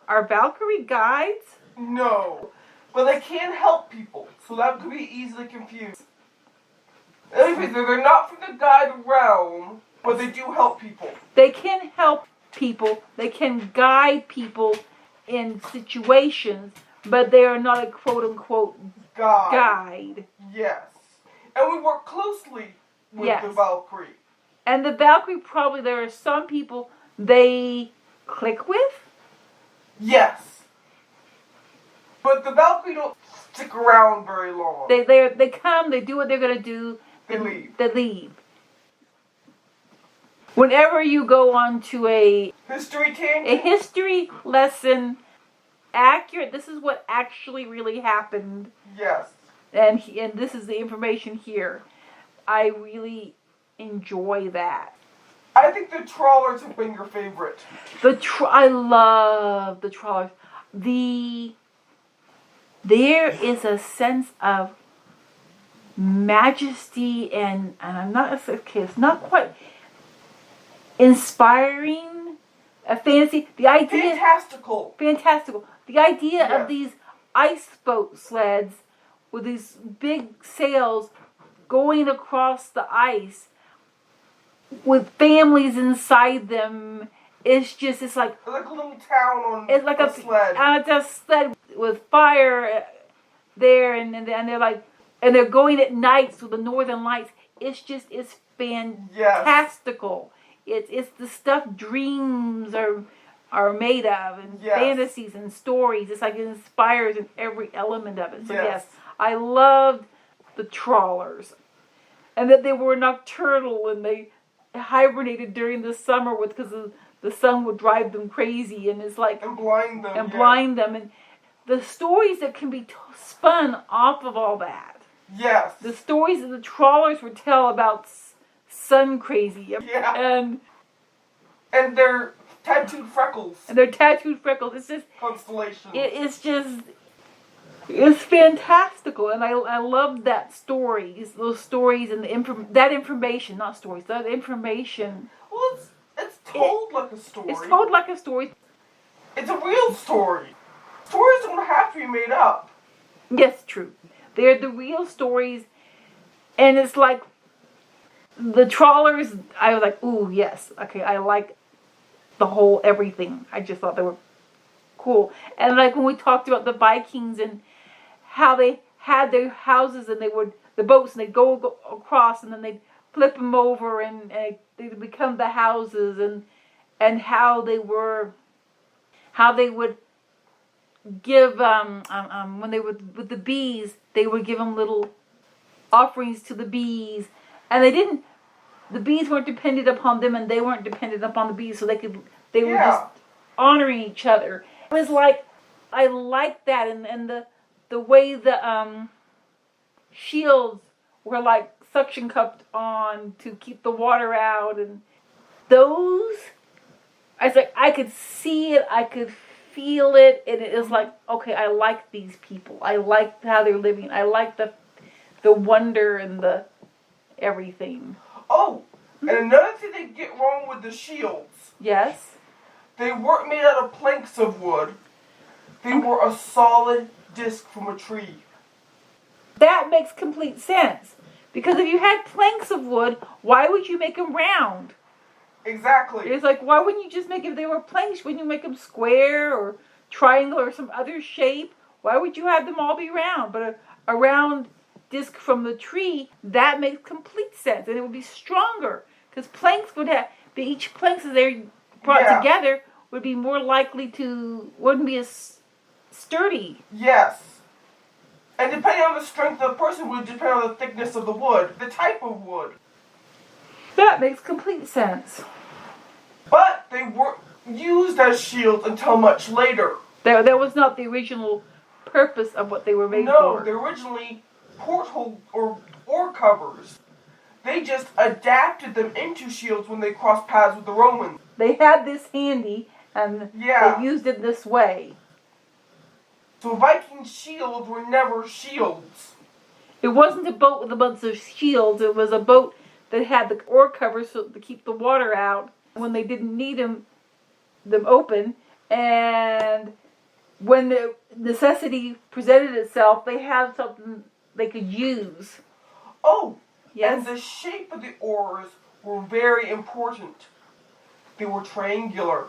Are Valkyrie guides? No. But they can help people, so that could be easily confused. Anyways, they're not from the guide realm, but they do help people. They can help people. They can guide people in situations, but they are not a quote-unquote guide. Yes. And we work closely with the Valkyrie. And the Valkyrie, probably there are some people they click with? Yes. But the Valkyrie don't stick around very long. They come, they do what they're going to do. They leave. They leave. Whenever you go on to a history lesson, accurate, this is what actually really happened. Yes. And this is the information here. I really enjoy that. I think the trawlers have been your favorite. I love the trawlers. There is a sense of majesty and I'm not okay. It's not quite inspiring. A fantasy. The idea. Fantastical. The idea of these ice boat sleds with these big sails going across the ice with families inside them. It's like a little town on it's like a sled. It's a sled with fire there, and they're going at night, so the northern lights. It's fantastical. It's the stuff dreams are made of, and fantasies and stories. It's like it inspires in every element of it. So yes, I loved the trawlers, and that they were nocturnal and they hibernated during the summer because the sun would drive them crazy, and it's like and blind them, and the stories that can be spun off of all that. Yes, the stories that the trawlers would tell about sun crazy, and their tattooed freckles, It's just constellations. It's fantastical, and I love that stories, those stories, and that information, not stories, that information. Well, it's told like a story. It's told like a story. It's a real story. Stories don't have to be made up. Yes, true. They're the real stories, and it's like the trawlers. I was like, ooh, yes, okay, I like the whole everything. I just thought they were cool, and like when we talked about the Vikings and how they had their houses and the boats and they'd go across and then they'd flip them over and they'd become the houses and how they would give when they would with the bees, they would give them little offerings to the bees, and the bees weren't dependent upon them and they weren't dependent upon the bees, so they were just honoring each other. It was like, I like that, and the way the shields were like suction cupped on to keep the water out, and those, I was like, I could see it, I could feel it, and it was like, okay, I like these people. I like how they're living. I like the wonder and the everything. Oh, and another thing they get wrong with the shields. Yes. They weren't made out of planks of wood. They were a solid disc from a tree. That makes complete sense. Because if you had planks of wood, why would you make them round? Exactly. It's like, why wouldn't you just make, if they were planks, wouldn't you make them square or triangle or some other shape? Why would you have them all be round? But a round disc from the tree, that makes complete sense. And it would be stronger. Because planks would have, each planks as they're brought together would be more likely wouldn't be as sturdy. Yes. And depending on the strength of the person would depend on the thickness of the wood, the type of wood. That makes complete sense. But they weren't used as shields until much later. That was not the original purpose of what they were made for. No, they're originally porthole or covers. They just adapted them into shields when they crossed paths with the Romans. They had this handy, and they used it this way. So Viking shields were never shields. It wasn't a boat with a bunch of shields. It was a boat that had the oar covers to keep the water out when they didn't need them open, And when the necessity presented itself, they had something they could use. Oh, Yes. and the shape of the oars were very important. They were triangular.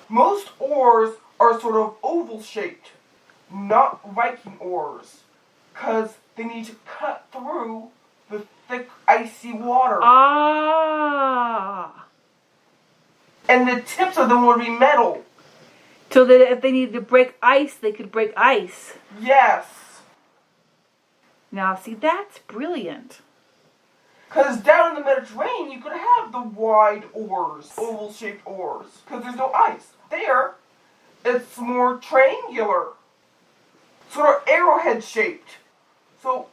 Most oars are sort of oval shaped, not Viking oars, because they need to cut through the thick, icy water. Ah. And the tips of them would be metal. So that if they needed to break ice, they could break ice. Yes. Now, see, that's brilliant. Because down in the Mediterranean, you could have the wide oars, oval-shaped oars, because there's no ice. There, it's more triangular, sort of arrowhead-shaped. So,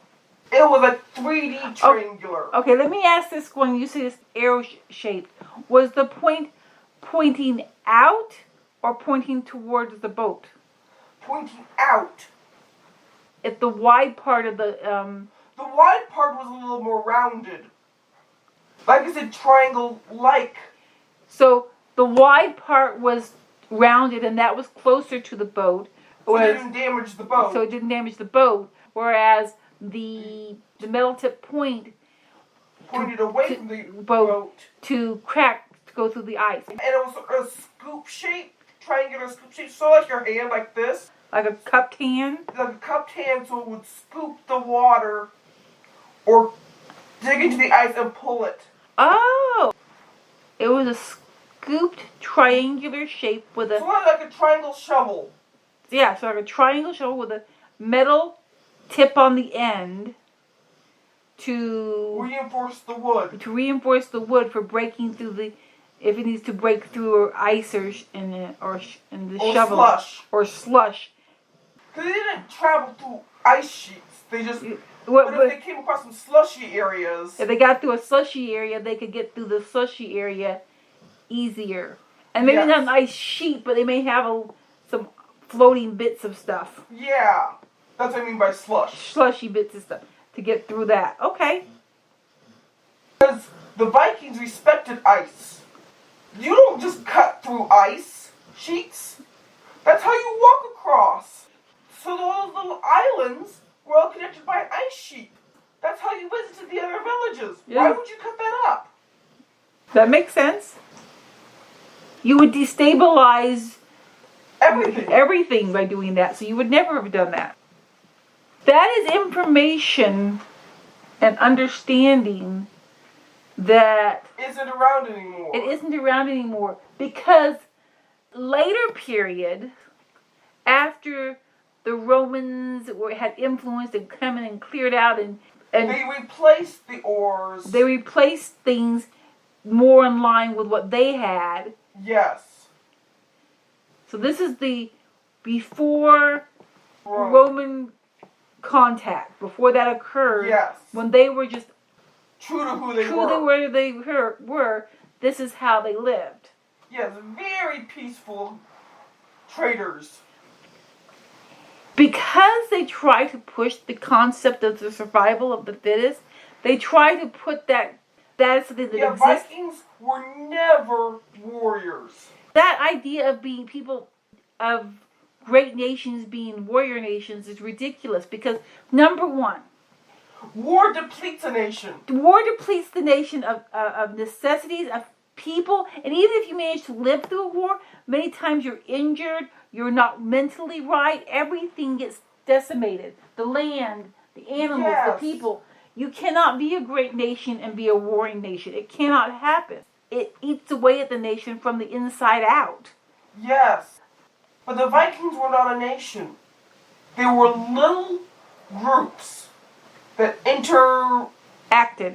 it was like 3D triangular. Okay, let me ask this when you say this arrow-shaped. Was the point pointing out or pointing towards the boat? Pointing out. If the wide part of the... The wide part was a little more rounded. Like I said, triangle-like. So the wide part was rounded and that was closer to the boat. So it didn't damage the boat. So it didn't damage the boat. Whereas the metal tip point pointed away from the boat. To crack, to go through the ice. And it was a scoop shape, triangular scoop shape, so like your hand, like this. Like a cupped hand? Like a cupped hand, so it would scoop the water or dig into the ice and pull it. Oh! It was a scooped triangular shape with a... So like a triangle shovel. Yeah, so like a triangle shovel with a metal tip on the end to... reinforce the wood. To reinforce the wood for breaking through the... If it needs to break through or ice or in the shovel. Slush. Or slush. Because they didn't travel through ice sheets. They just... But if they came across some slushy areas... If they got through a slushy area, they could get through the slushy area easier. And maybe not an ice sheet, but they may have some floating bits of stuff. Yeah. That's what I mean by slush. Slushy bits of stuff to get through that. Okay. Because the Vikings respected ice. You don't just cut through ice sheets. That's how you walk across. So those little islands were all connected by an ice sheet. That's how you visited the other villages. Yeah. Why would you cut that up? That makes sense. You would destabilize everything by doing that, so you would never have done that. That is information and understanding that isn't around anymore. It isn't around anymore because later period, after the Romans had influenced and come in and cleared out and they replaced the oars. They replaced things more in line with what they had. Yes. So this is the before Roman contact, before that occurred. Yes. When they were just true to who they were. True to where they were. This is how they lived. Yes, very peaceful traders. Because they try to push the concept of the survival of the fittest, they try to put that is something that exists. Vikings were never warriors. That idea of being people of great nations being warrior nations is ridiculous because, number one, war depletes a nation. War depletes the nation of necessities, of people, and even if you manage to live through a war, many times you're injured, you're not mentally right, everything gets decimated. The land, the animals, the people. You cannot be a great nation and be a warring nation. It cannot happen. It eats away at the nation from the inside out. Yes. But the Vikings were not a nation. They were little groups that interacted.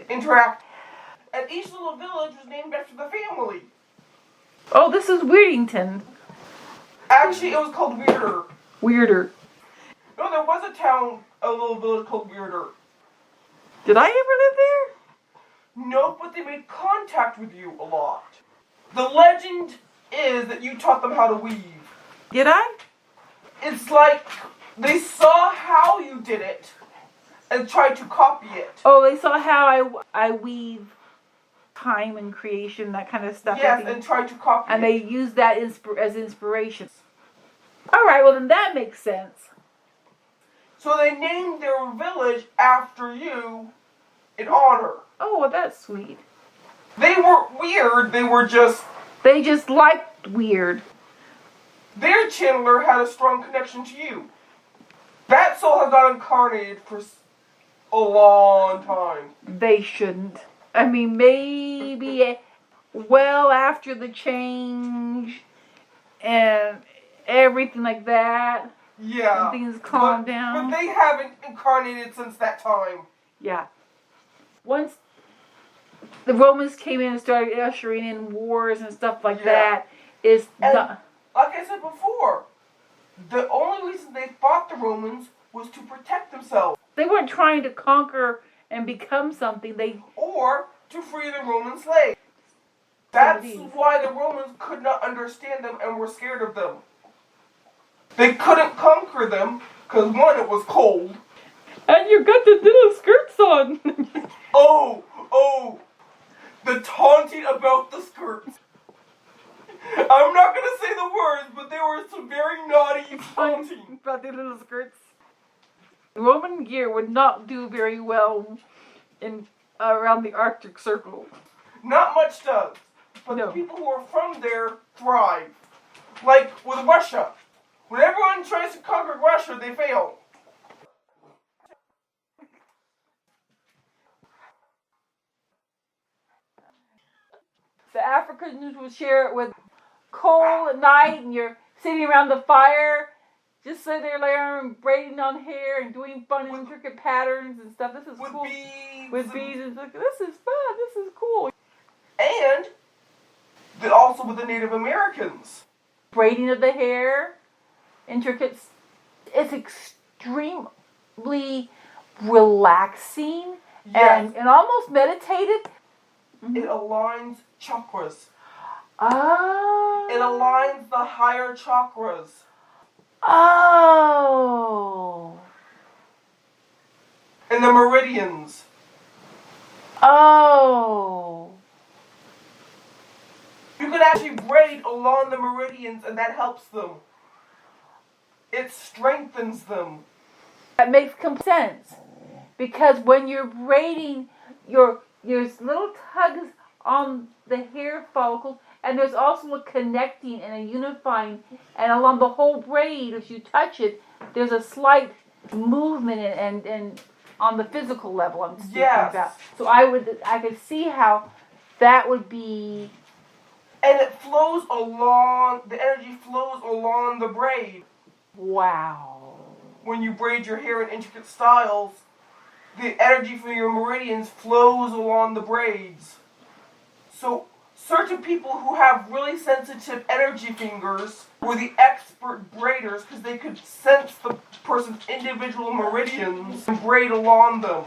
And each little village was named after the family. Oh, this is Weirdington. Actually, it was called Weirder. Weirder. No, there was a little village called Weirder. Did I ever live there? No, but they made contact with you a lot. The legend is that you taught them how to weave. Did I? It's like they saw how you did it and tried to copy it. Oh, they saw how I weave time and creation, that kind of stuff. Yes, and trying to copy and it. they use that as inspiration. All right, well then that makes sense. So they named their village after you in honor. Oh, well, that's sweet. They weren't weird, They just liked weird. Their Chandler had a strong connection to you. That soul has not incarnated for a long time. They shouldn't. I mean, maybe well after the change and everything like that. Yeah. And things calmed down. But they haven't incarnated since that time. Yeah. Once the Romans came in and started ushering in wars and stuff like that, like I said before, the only reason they fought the Romans was to protect themselves. They weren't trying to conquer and become something. Or to free the Roman slaves. That's why the Romans could not understand them and were scared of them. They couldn't conquer them because, one, it was cold. And you got the little skirts on. Oh, the taunting about the skirts. I'm not going to say the words, but there were some very naughty taunting. About the little skirts. Roman gear would not do very well in around the Arctic Circle. Not much does. But No. The people who are from there thrive. Like with Russia. When everyone tries to conquer Russia, they fail. The Africans will share it with coal at night, and you're sitting around the fire, just sitting there and braiding on hair and doing fun and intricate patterns and stuff. This is with cool. Beads with beads and stuff. This is fun. This is cool. And also with the Native Americans. Braiding of the hair, intricate. It's extremely relaxing and almost meditative. It aligns chakras. Oh. It aligns the higher chakras. Oh. And the meridians. Oh. You can actually braid along the meridians and that helps them. It strengthens them. That makes complete sense. Because when you're braiding, there's little tugs on the hair follicles, and there's also a connecting and a unifying, and along the whole braid, if you touch it, there's a slight movement and on the physical level I'm speaking about. So I could see how that would be. And it flows along, the energy flows along the braid. Wow. When you braid your hair in intricate styles, the energy from your meridians flows along the braids. So certain people who have really sensitive energy fingers were the expert braiders because they could sense the person's individual meridians and braid along them.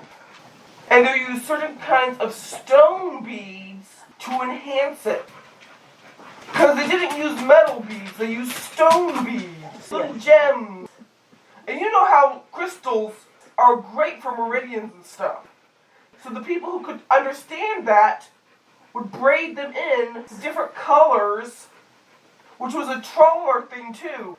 And they use certain kinds of stone beads to enhance it. Because they didn't use metal beads, they used stone beads, little gems. And you know how crystals are great for meridians and stuff. So the people who could understand that would braid them in different colors, which was a trawler thing too.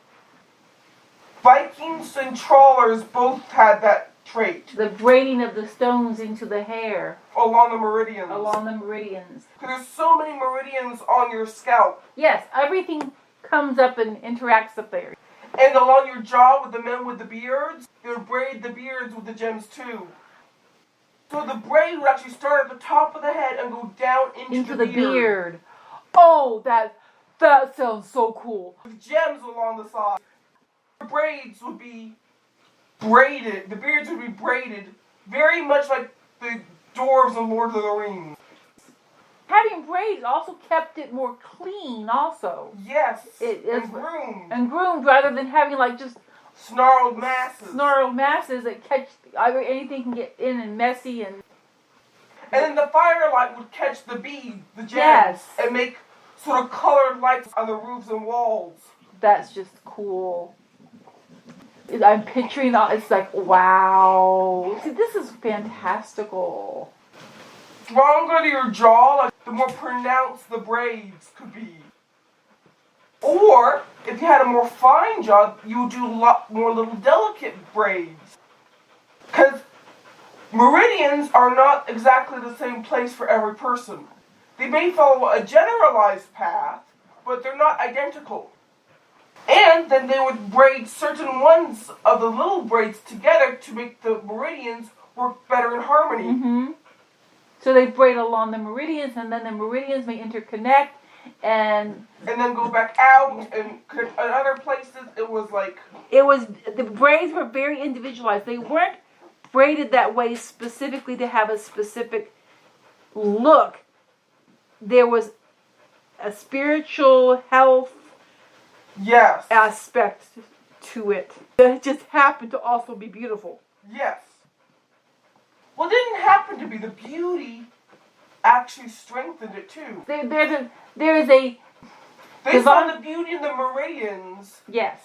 Vikings and trawlers both had that trait. The braiding of the stones into the hair. Along the meridians. Along the meridians. Because there's so many meridians on your scalp. Yes, everything comes up and interacts up there. And along your jaw with the men with the beards, they would braid the beards with the gems too. So the braid would actually start at the top of the head and go down into the beard. Oh, that sounds so cool. With gems along the side. The braids would be braided, the beards would be braided, very much like the dwarves in Lord of the Rings. Having braids also kept it more clean also. Yes, and groomed. And groomed rather than having like just snarled masses. Snarled masses that catch, anything can get in and messy and... And then the firelight would catch the bead, the gems, and make sort of colored lights on the roofs and walls. That's just cool. I'm picturing that. It's like, wow. See, this is fantastical. Stronger to your jaw, like the more pronounced the braids could be. Or, if you had a more fine job, you would do a lot more little delicate braids. Because meridians are not exactly the same place for every person. They may follow a generalized path, but they're not identical. And then they would braid certain ones of the little braids together to make the meridians work better in harmony. Mm-hmm. So they braid along the meridians, and then the meridians may interconnect, and then go back out, and in other places it was like... the braids were very individualized. They weren't braided that way specifically to have a specific look. There was a spiritual health Yes. aspect to it. It just happened to also be beautiful. Yes. Well, it didn't happen to be. The beauty actually strengthened it too. There is a... They saw the beauty in the meridians. Yes.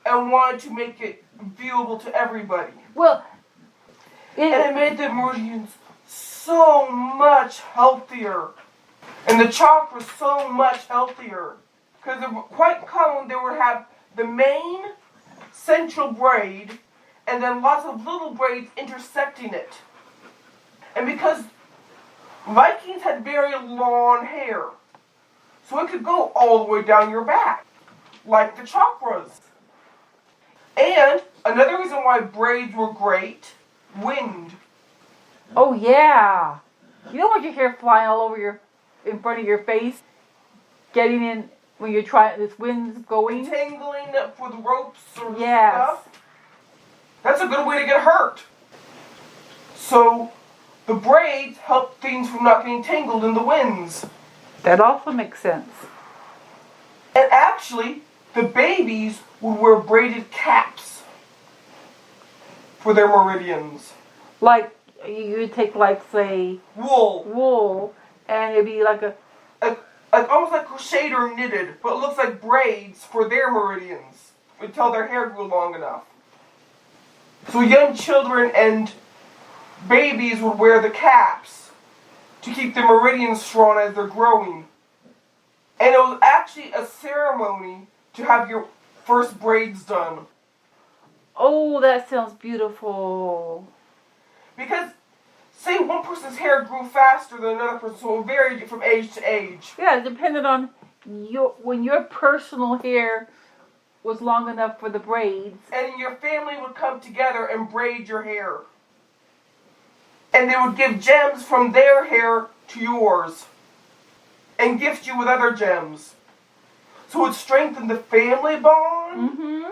And wanted to make it viewable to everybody. Well, and it made the meridians so much healthier. And the chakras so much healthier. Because they were quite common, they would have the main central braid and then lots of little braids intersecting it. And because Vikings had very long hair, so it could go all the way down your back, like the chakras. And another reason why braids were great, wind. Oh yeah. You don't want your hair flying all over in front of your face, getting in when you're trying, this wind's going. Entangling for the ropes or yes. stuff. That's a good way to get hurt. So, the braids help things from not getting tangled in the winds. That also makes sense. And actually, the babies would wear braided caps for their meridians. Like, you would take, like, say... Wool. And it'd be like almost like crocheted or knitted, but it looks like braids for their meridians until their hair grew long enough. So young children and babies would wear the caps to keep their meridians strong as they're growing. And it was actually a ceremony to have your first braids done. Oh, that sounds beautiful. Because, say one person's hair grew faster than another person, so it varied from age to age. Yeah, it depended on when your personal hair was long enough for the braids. And your family would come together and braid your hair. And they would give gems from their hair to yours. And gift you with other gems. So it strengthened the family bond, Mm-hmm.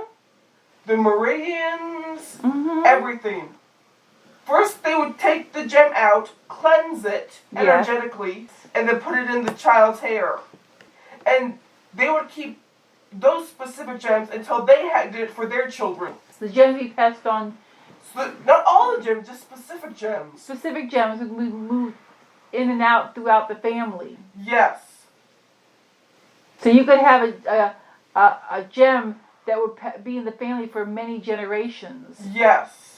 the meridians, Mm-hmm. everything. First, they would take the gem out, cleanse it energetically, and then put it in the child's hair. And they would keep those specific gems until they did it for their children. The gems we passed on. So not all the gems, just specific gems. Specific gems would move in and out throughout the family. Yes. So you could have a gem that would be in the family for many generations. Yes.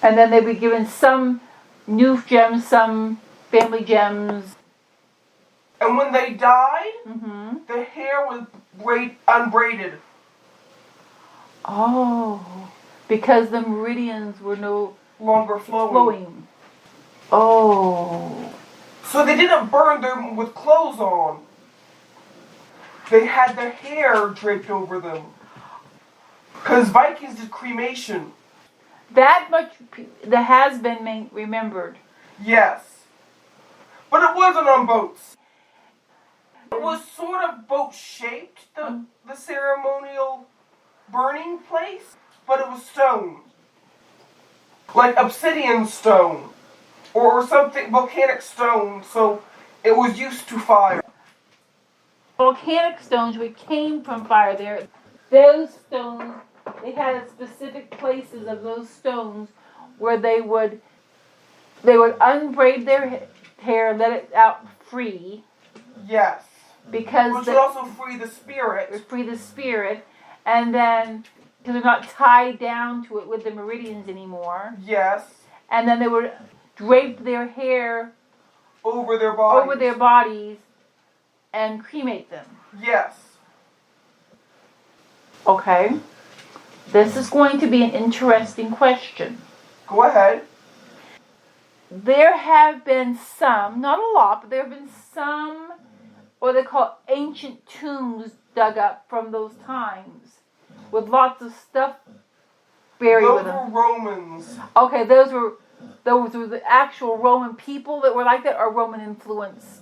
And then they'd be given some new gems, some family gems. And when they died, Mm-hmm. the hair was unbraided. Oh, because the meridians were no longer flowing. Oh. So they didn't burn them with clothes on. They had their hair draped over them. Because Vikings did cremation. That much that has been remembered. Yes. But it wasn't on boats. It was sort of boat-shaped, the ceremonial burning place, but it was stone. Like obsidian stone. Or something, volcanic stone, so it was used to fire. Volcanic stones, which came from fire there, those stones, they had specific places of those stones where they would unbraid their hair, let it out free. Yes. Because which would also free the spirit. Free the spirit, and then because they're not tied down to it with the meridians anymore. Yes. And then they would drape their hair over their bodies. And cremate them. Yes. Okay. This is going to be an interesting question. Go ahead. There have been some, not a lot, but there have been some, what they call ancient tombs dug up from those times with lots of stuff buried with them. Those were Romans. Okay, those were the actual Roman people that were like that, or Roman influenced?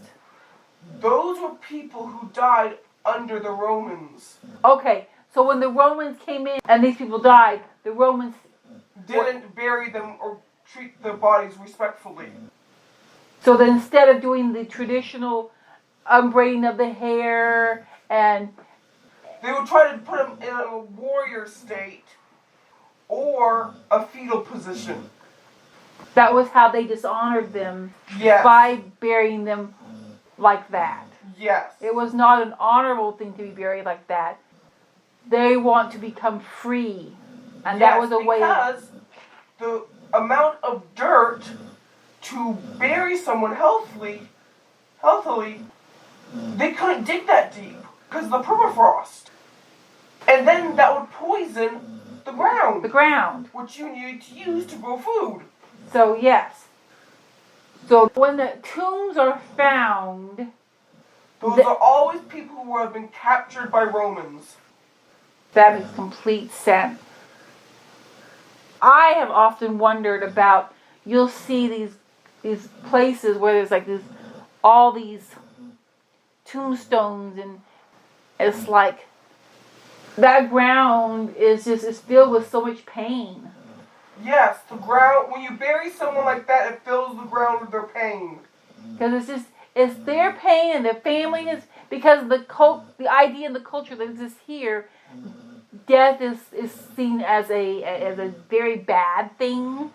Those were people who died under the Romans. Okay, so when the Romans came in and these people died, the Romans didn't bury them or treat their bodies respectfully. So that instead of doing the traditional unbraiding of the hair, and they would try to put them in a warrior state or a fetal position. That was how they dishonored them. Yes. By burying them like that. Yes. It was not an honorable thing to be buried like that. They want to become free. And yes, that was a way because the amount of dirt to bury someone healthily, they couldn't dig that deep because of the permafrost. And then that would poison the ground. The ground. Which you need to use to grow food. So, yes. So, when the tombs are found, those are always people who have been captured by Romans. That makes complete sense. I have often wondered about, you'll see these places where there's like all these tombstones, and it's like that ground is filled with so much pain. Yes, the ground, when you bury someone like that, it fills the ground with their pain. Because it's their pain and their family is, because of the idea and the culture that exists here, death is seen as a very bad thing.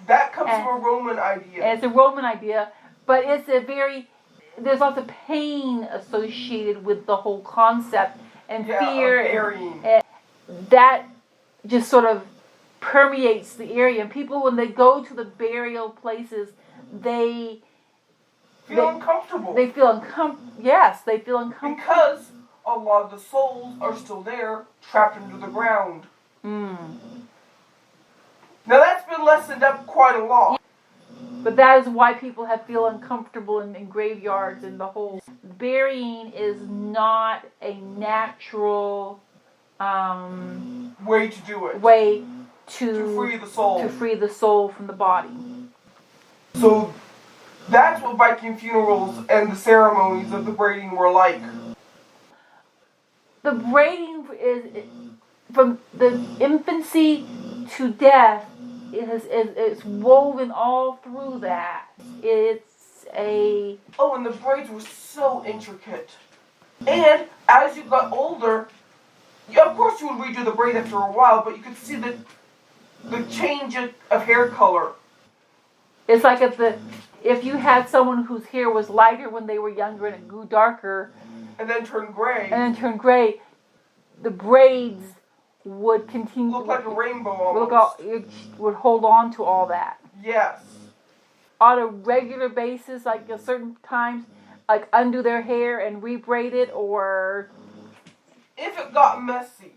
That comes from a Roman idea. It's a Roman idea, but there's lots of pain associated with the whole concept, and fear, and that just sort of permeates the area. And people, when they go to the burial places, they feel uncomfortable. They feel uncomfortable. Yes, they feel uncomfortable. Because a lot of the souls are still there, trapped under the ground. Now that's been lessened up quite a lot. But that is why people feel uncomfortable in graveyards, and the whole burying is not a natural way to do it. Way to free the soul. To free the soul from the body. So that's what Viking funerals and the ceremonies of the braiding were like. The braiding is from the infancy to death. It's woven all through that. It's a... Oh, and the braids were so intricate. And as you got older, of course you would redo the braid after a while, but you could see the change of hair color. It's like if you had someone whose hair was lighter when they were younger and it grew darker, and then turned gray. The braids would continue. Look like a rainbow almost. It would hold on to all that. Yes. On a regular basis, like at certain times, like undo their hair and rebraid it, or... If it got messy,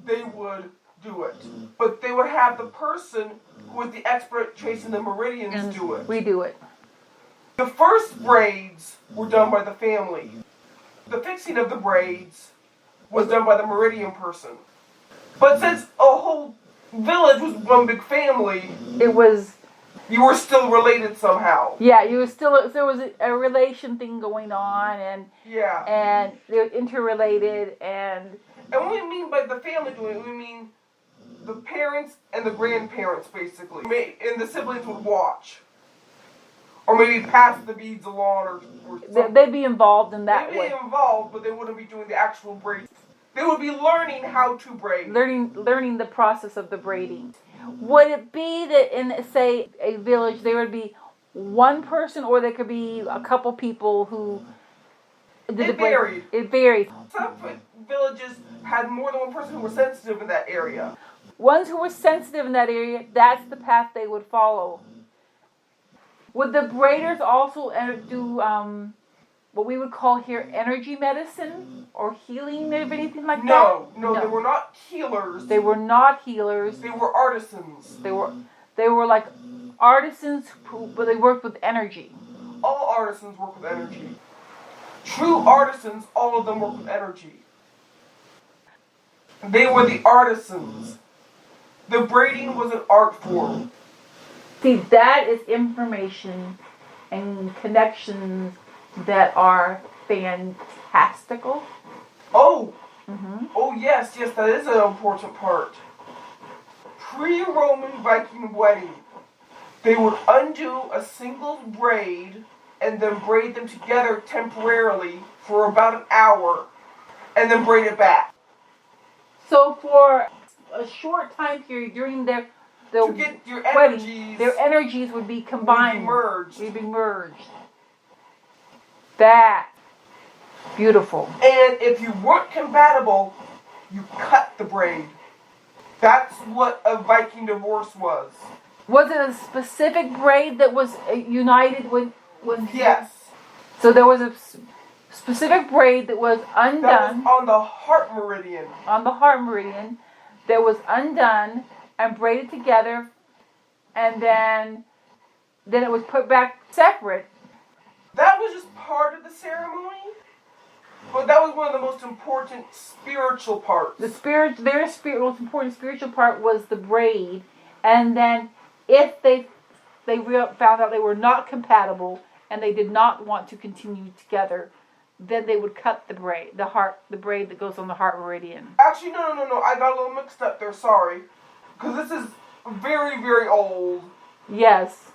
they would do it. But they would have the person who was the expert tracing the meridians do it. Redo it. The first braids were done by the family. The fixing of the braids was done by the meridian person. But since a whole village was one big family, you were still related somehow. Yeah, there was a relation thing going on, and they're interrelated, and what we mean by the family doing it, we mean the parents and the grandparents, basically. And the siblings would watch. Or maybe pass the beads along, or something. They'd be involved in that way. They'd be involved, but they wouldn't be doing the actual braids. They would be learning how to braid. Learning the process of the braiding. Would it be that in, say, a village, there would be one person, or there could be a couple people who did the braid? It varied. Some villages had more than one person who were sensitive in that area. Ones who were sensitive in that area, that's the path they would follow. Would the braiders also do what we would call here energy medicine or healing or anything like that? No, they were not healers. They were not healers. They were artisans. They were like artisans, but they worked with energy. All artisans work with energy. True artisans, all of them work with energy. They were the artisans. The braiding was an art form. See, that is information and connections that are fantastical. Oh! Mm-hmm. Oh yes, that is an important part. Pre-Roman Viking wedding. They would undo a single braid and then braid them together temporarily for about an hour and then braid it back. So for a short time period during their to get your wedding, energies, their energies would be combined. Would be merged. That. Beautiful. And if you weren't compatible, you cut the braid. That's what a Viking divorce was. Was it a specific braid that was united with? Yes. So there was a specific braid that was undone. That was on the heart meridian. On the heart meridian, that was undone and braided together, and then it was put back separate. That was just part of the ceremony, but that was one of the most important spiritual parts. Most important spiritual part was the braid, and then if they found out they were not compatible and they did not want to continue together, then they would cut the braid, the braid that goes on the heart meridian. Actually, no. I got a little mixed up there. Sorry, because this is very, very old. Yes.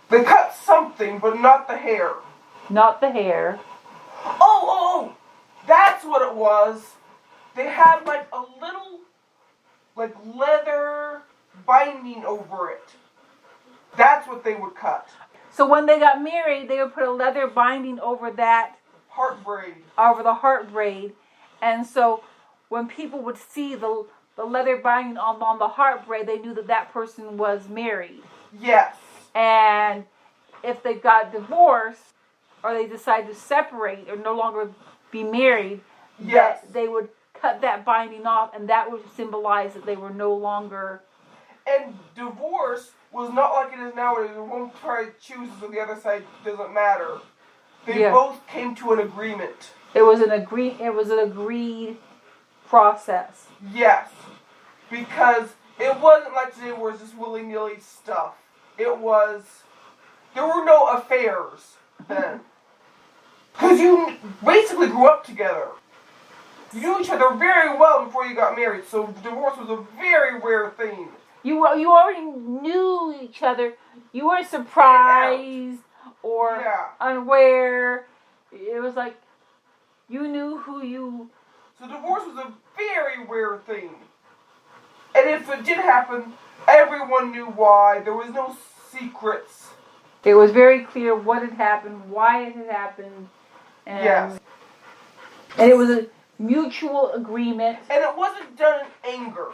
They cut something, but not the hair. Not the hair. Oh! That's what it was. They had like a little, like leather binding over it. That's what they would cut. So when they got married, they would put a leather binding over that heart braid. Over the heart braid. And so when people would see the leather binding on the heart braid, they knew that person was married. Yes. And if they got divorced or they decided to separate or no longer be married, yes, they would cut that binding off, and that would symbolize that they were no longer. And divorce was not like it is nowadays. One side chooses and the other side doesn't matter. They both came to an agreement. It was an agreed process. Yes, because it wasn't like today where it's just willy-nilly stuff. There were no affairs then. Because you basically grew up together. You knew each other very well before you got married, so divorce was a very rare thing. You already knew each other. You weren't surprised or unaware. It was like you knew who you... So divorce was a very rare thing. And if it did happen, everyone knew why. There was no secrets. It was very clear what had happened, why it had happened. And And it was a mutual agreement. And it wasn't done in anger.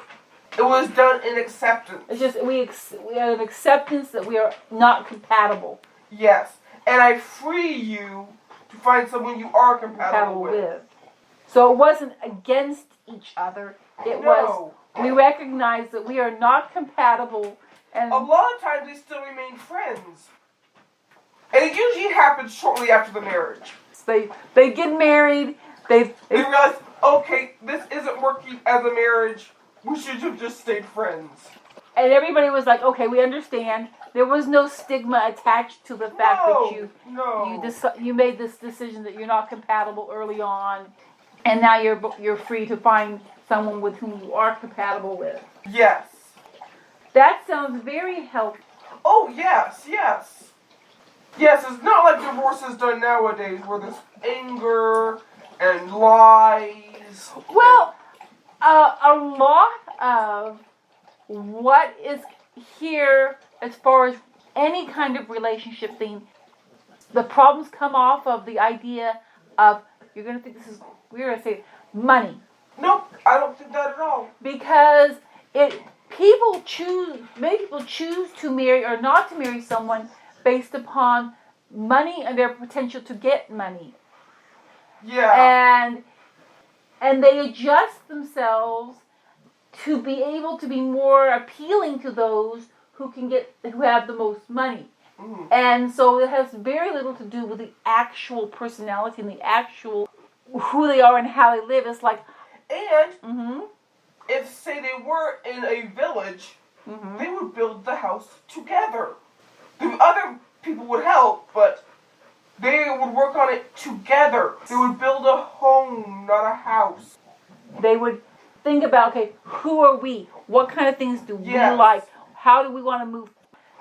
It was done in acceptance. It's just we had an acceptance that we are not compatible. Yes. And I free you to find someone you are compatible with. So it wasn't against each other. It was, we recognize that we are not compatible. And a lot of times they still remain friends. And it usually happens shortly after the marriage. They get married. They realize, okay, this isn't working as a marriage. We should have just stayed friends. And everybody was like, okay, we understand. There was no stigma attached to the fact that you made this decision that you're not compatible early on, and now you're free to find someone with whom you are compatible with. Yes. That sounds very healthy. Oh, yes. Yes, it's not like divorce is done nowadays where there's anger and lies. Well, a lot of what is here as far as any kind of relationship thing, the problems come off of the idea of, you're going to think this is weird, I say, money. Nope, I don't think that at all. Because many people choose to marry or not to marry someone based upon money and their potential to get money. Yeah. And they adjust themselves to be able to be more appealing to those who have the most money. Mm. And so it has very little to do with the actual personality and the actual who they are and how they live. It's like, and if say they were in a village, they would build the house together. The other people would help, but they would work on it together. They would build a home, not a house. They would think about, okay, who are we? What kind of things do we like? How do we want to move?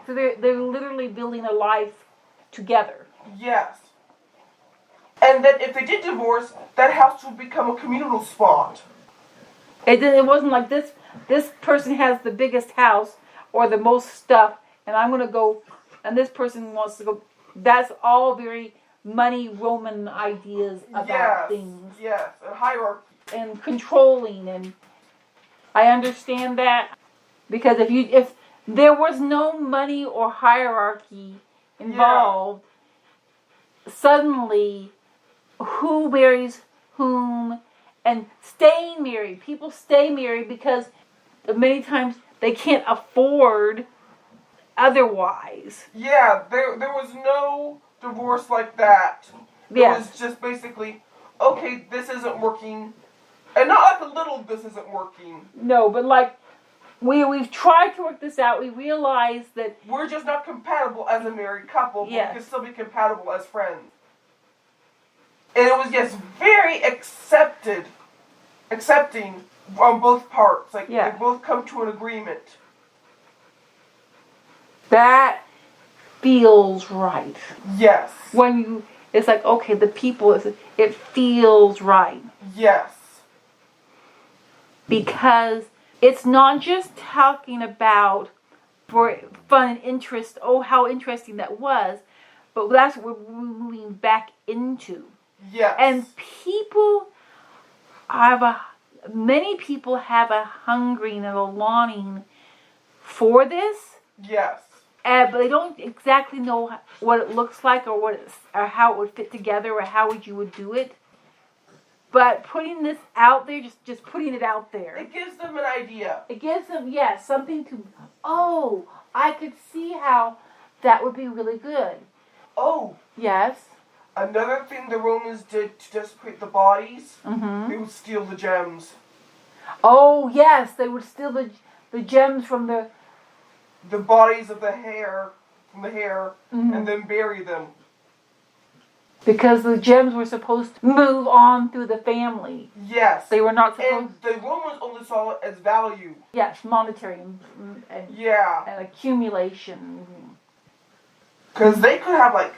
So they're literally building a life together. Yes. And then if they did divorce, that house would become a communal spot. It wasn't like this person has the biggest house or the most stuff, and I'm going to go, and this person wants to go. That's all very money Roman ideas about things. Yes, and hierarchy. And controlling, and I understand that, because if there was no money or hierarchy involved, suddenly who marries whom, and staying married. People stay married because many times they can't afford otherwise. Yeah, there was no divorce like that. It was just basically, okay, this isn't working. And not like a little this isn't working. No, but like we've tried to work this out. We realize that we're just not compatible as a married couple, but we can still be compatible as friends. And it was very accepting on both parts. Like they both come to an agreement. That feels right. Yes. It's like, okay, the people, it feels right. Yes. Because it's not just talking about for fun and interest, oh, how interesting that was, but that's what we're moving back into. Yes. And many people have a hungering and a longing for this. Yes. But they don't exactly know what it looks like or how it would fit together or how you would do it. But putting this out there, just putting it out there. It gives them an idea. It gives them, something to, I could see how that would be really good. Oh. Yes. Another thing the Romans did to desecrate the bodies, they would steal the gems. Oh, yes, they would steal the gems from the bodies of the hair, and then bury them. Because the gems were supposed to move on through the family. Yes. They were not supposed and the Romans only saw it as value. Yes, monetary and accumulation. Because they could have,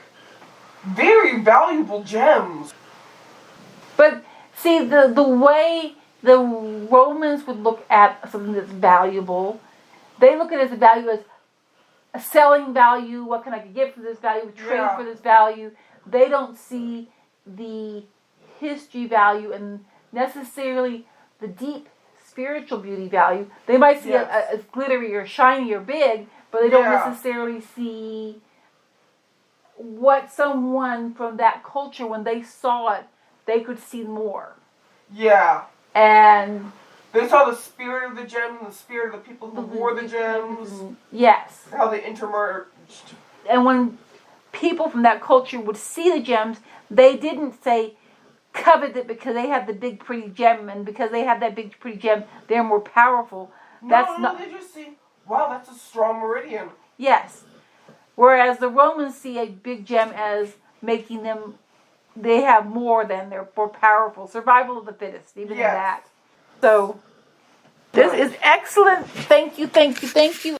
very valuable gems. But, see, the way the Romans would look at something that's valuable, they look at it as a value as a selling value. What can I get for this value? Trade for this value. They don't see the history value and necessarily the deep spiritual beauty value. They might see it as glittery or shiny or big, but they don't necessarily see what someone from that culture, when they saw it, they could see more. Yeah. And they saw the spirit of the gem and the spirit of the people who wore the gems. Yes. How they intermerged. And when people from that culture would see the gems, they didn't say covet it because they had the big pretty gem, and because they have that big pretty gem, they're more powerful. No, they just see, wow, that's a strong meridian. Yes. Whereas the Romans see a big gem as making them, they have more than, they're more powerful. Survival of the fittest, even in that. So, this is excellent. Thank you.